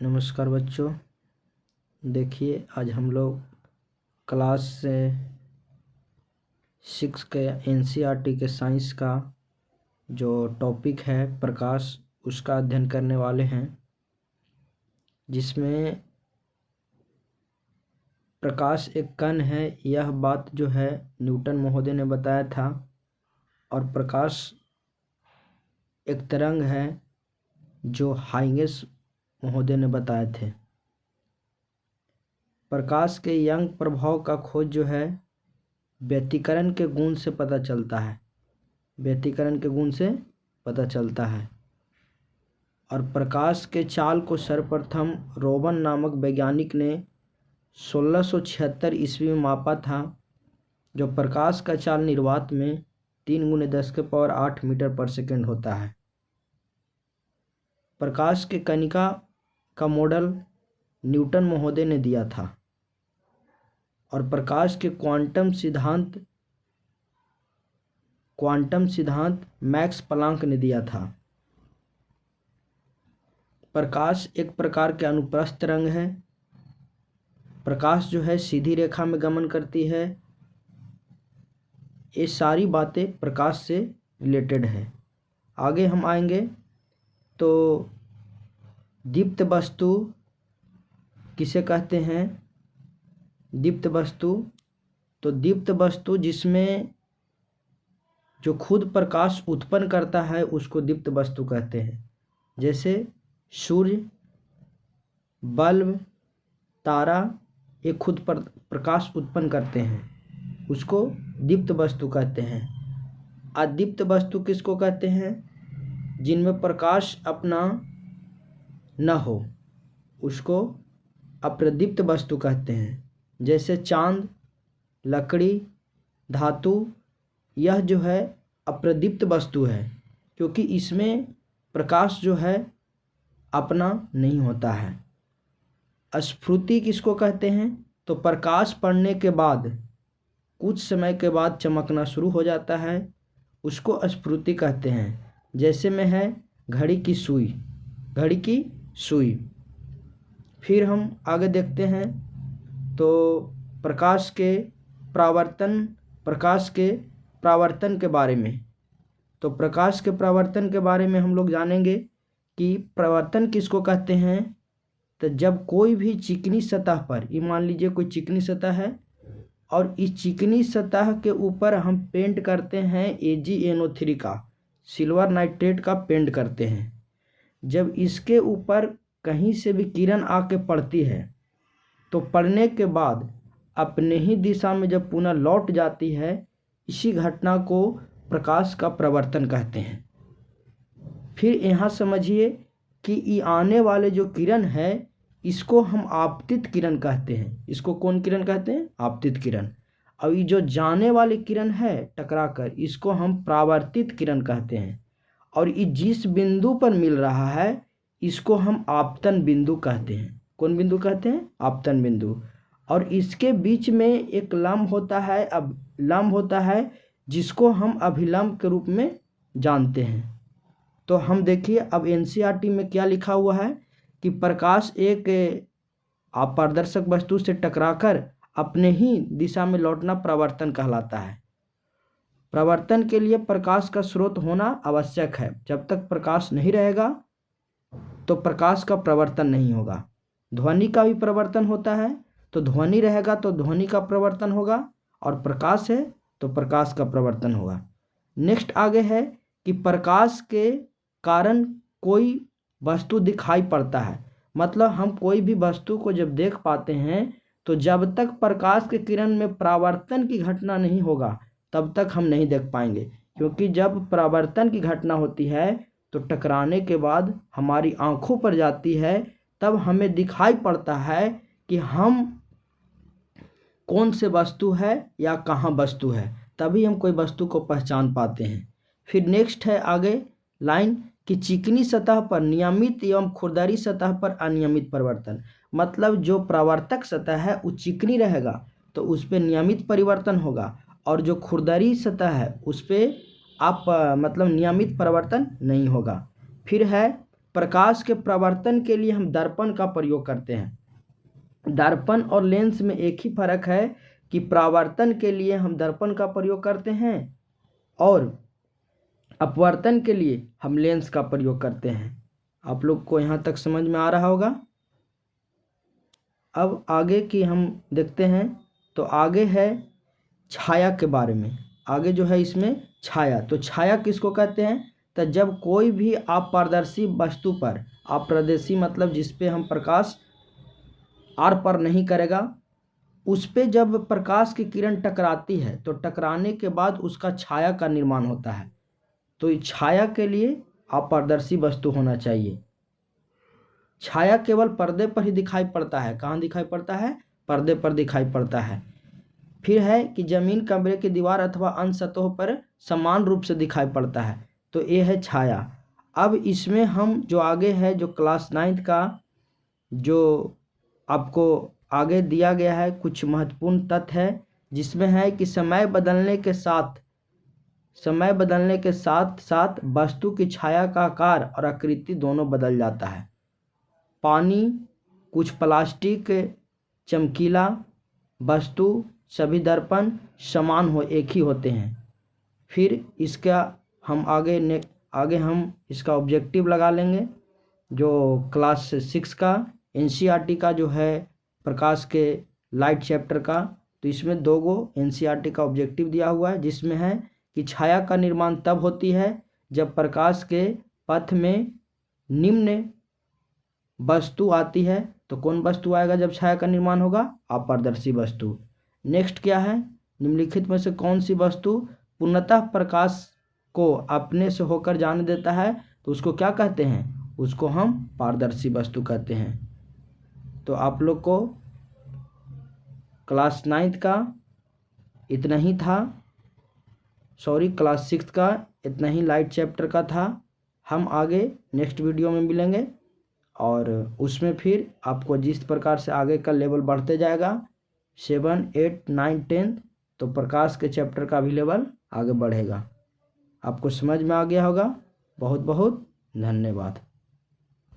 नमस्कार बच्चों। देखिए आज हम लोग क्लास 6 के एनसीईआरटी के साइंस का जो टॉपिक है प्रकाश, उसका अध्ययन करने वाले हैं, जिसमें प्रकाश एक कण है। यह बात जो है न्यूटन महोदय ने बताया था। और प्रकाश एक तरंग है जो हाइगेंस महोदय ने बताए थे। प्रकाश के यंग प्रभाव का खोज जो है व्यतिकरण के गुण से पता चलता है। व्यतिकरण के गुण से पता चलता है। और प्रकाश के चाल को सर्वप्रथम रोबन नामक वैज्ञानिक ने 1676 ईस्वी में मापा था। जो प्रकाश का चाल निर्वात में 3×10⁸ मीटर पर सेकंड होता है। प्रकाश के कणिका का मॉडल न्यूटन महोदय ने दिया था। और प्रकाश के क्वांटम सिद्धांत मैक्स प्लांक ने दिया था। प्रकाश एक प्रकार के अनुप्रस्थ तरंग है। प्रकाश जो है सीधी रेखा में गमन करती है। ये सारी बातें प्रकाश से रिलेटेड है। आगे हम आएंगे तो दीप्त वस्तु किसे कहते हैं। दीप्त वस्तु तो दीप्त वस्तु जिसमें जो खुद प्रकाश उत्पन्न करता है उसको दीप्त वस्तु कहते हैं। जैसे सूर्य, बल्ब, तारा, ये खुद प्रकाश उत्पन्न करते हैं, उसको दीप्त वस्तु कहते हैं। अदीप्त वस्तु किसको कहते हैं? जिनमें प्रकाश अपना न हो, उसको अप्रदीप्त वस्तु कहते हैं। जैसे चांद, लकड़ी, धातु, यह जो है अप्रदीप्त वस्तु है, क्योंकि इसमें प्रकाश जो है अपना नहीं होता है। स्फुरति किसको कहते हैं? तो प्रकाश पड़ने के बाद कुछ समय के बाद चमकना शुरू हो जाता है, उसको स्फुरति कहते हैं। जैसे में है घड़ी की सुई। फिर हम आगे देखते हैं तो प्रकाश के परावर्तन के बारे में। तो प्रकाश के परावर्तन के बारे में हम लोग जानेंगे कि परावर्तन किसको कहते हैं। तो जब कोई भी चिकनी सतह पर, ये मान लीजिए कोई चिकनी सतह है और इस चिकनी सतह के ऊपर हम पेंट करते हैं AgNO3 का, सिल्वर नाइट्रेट का पेंट करते हैं। जब इसके ऊपर कहीं से भी किरण आके पड़ती है तो पड़ने के बाद अपने ही दिशा में जब पुनः लौट जाती है, इसी घटना को प्रकाश का परावर्तन कहते हैं। फिर यहाँ समझिए कि ये आने वाले जो किरण है इसको हम आपतित किरण कहते हैं। इसको कौन किरण कहते हैं? आपतित किरण। और ये जो जाने वाली किरण है टकराकर, इसको हम परावर्तित किरण कहते हैं। और ये जिस बिंदु पर मिल रहा है इसको हम आपतन बिंदु कहते हैं। कौन बिंदु कहते हैं? आपतन बिंदु। और इसके बीच में एक लंब होता है जिसको हम अभिलंब के रूप में जानते हैं। तो हम देखिए अब एनसीईआरटी में क्या लिखा हुआ है कि प्रकाश एक अपारदर्शक वस्तु से टकराकर अपने ही दिशा में लौटना परावर्तन कहलाता है। परावर्तन के लिए प्रकाश का स्रोत होना आवश्यक है। जब तक प्रकाश नहीं रहेगा तो प्रकाश का प्रवर्तन नहीं होगा। ध्वनि का भी प्रवर्तन होता है, तो ध्वनि रहेगा तो ध्वनि का प्रवर्तन होगा, और प्रकाश है तो प्रकाश का प्रवर्तन होगा। नेक्स्ट आगे है कि प्रकाश के कारण कोई वस्तु दिखाई पड़ता है। मतलब हम कोई भी वस्तु को जब देख पाते हैं तो जब तक प्रकाश के किरण में परावर्तन की घटना नहीं होगा तब तक हम नहीं देख पाएंगे। क्योंकि जब परावर्तन की घटना होती है तो टकराने के बाद हमारी आंखों पर जाती है, तब हमें दिखाई पड़ता है कि हम कौन से वस्तु है या कहाँ वस्तु है, तभी हम कोई वस्तु को पहचान पाते हैं। फिर नेक्स्ट है आगे लाइन कि चिकनी सतह पर नियमित एवं खुरदरी सतह पर अनियमित परिवर्तन। मतलब जो परावर्तक सतह है वो चिकनी रहेगा तो उस पर नियमित परिवर्तन होगा, और जो खुरदरी सतह है उस पर नियमित परिवर्तन नहीं होगा। फिर है प्रकाश के प्रवर्तन के लिए हम दर्पण का प्रयोग करते हैं। दर्पण और लेंस में एक ही फर्क है कि परावर्तन के लिए हम दर्पण का प्रयोग करते हैं और अपवर्तन के लिए हम लेंस का प्रयोग करते हैं। आप लोग को यहाँ तक समझ में आ रहा होगा। अब आगे की हम देखते हैं, तो आगे है छाया के बारे में। आगे जो है इसमें छाया, तो छाया किसको कहते हैं? तो जब कोई भी अपारदर्शी वस्तु पर, अपारदर्शी मतलब जिस पे हम प्रकाश आर पार नहीं करेगा, उस पे जब प्रकाश की किरण टकराती है तो टकराने के बाद उसका छाया का निर्माण होता है। तो छाया के लिए अपारदर्शी वस्तु होना चाहिए। छाया केवल पर्दे पर ही दिखाई पड़ता है। कहाँ दिखाई पड़ता है? पर्दे पर दिखाई पड़ता है। फिर है कि जमीन, कमरे की दीवार अथवा अन्य सतहों पर समान रूप से दिखाई पड़ता है। तो ये है छाया। अब इसमें हम जो आगे है, जो क्लास 9 का जो आपको आगे दिया गया है, कुछ महत्वपूर्ण तथ्य है, जिसमें है कि समय बदलने के साथ साथ वस्तु की छाया का आकार और आकृति दोनों बदल जाता है। पानी, कुछ प्लास्टिक, चमकीला वस्तु, सभी दर्पण समान एक ही होते हैं। फिर इसका हम आगे हम इसका ऑब्जेक्टिव लगा लेंगे, जो क्लास 6 का एनसीईआरटी का जो है प्रकाश के लाइट चैप्टर का। तो इसमें 2 गो एनसीईआरटी का ऑब्जेक्टिव दिया हुआ है, जिसमें है कि छाया का निर्माण तब होती है जब प्रकाश के पथ में निम्न वस्तु आती है। तो कौन वस्तु आएगा जब छाया का निर्माण होगा? अपारदर्शी वस्तु। नेक्स्ट क्या है? निम्नलिखित में से कौन सी वस्तु पूर्णतः प्रकाश को अपने से होकर जाने देता है? तो उसको क्या कहते हैं? उसको हम पारदर्शी वस्तु कहते हैं। तो आप लोग को क्लास 9 का इतना ही था, क्लास 6 का इतना ही लाइट चैप्टर का था। हम आगे नेक्स्ट वीडियो में मिलेंगे और उसमें फिर आपको जिस प्रकार से आगे का लेवल बढ़ते जाएगा 7, 8, 9, 10, तो प्रकाश के चैप्टर का भी लेवल आगे बढ़ेगा। आपको समझ में आ गया होगा। बहुत बहुत धन्यवाद।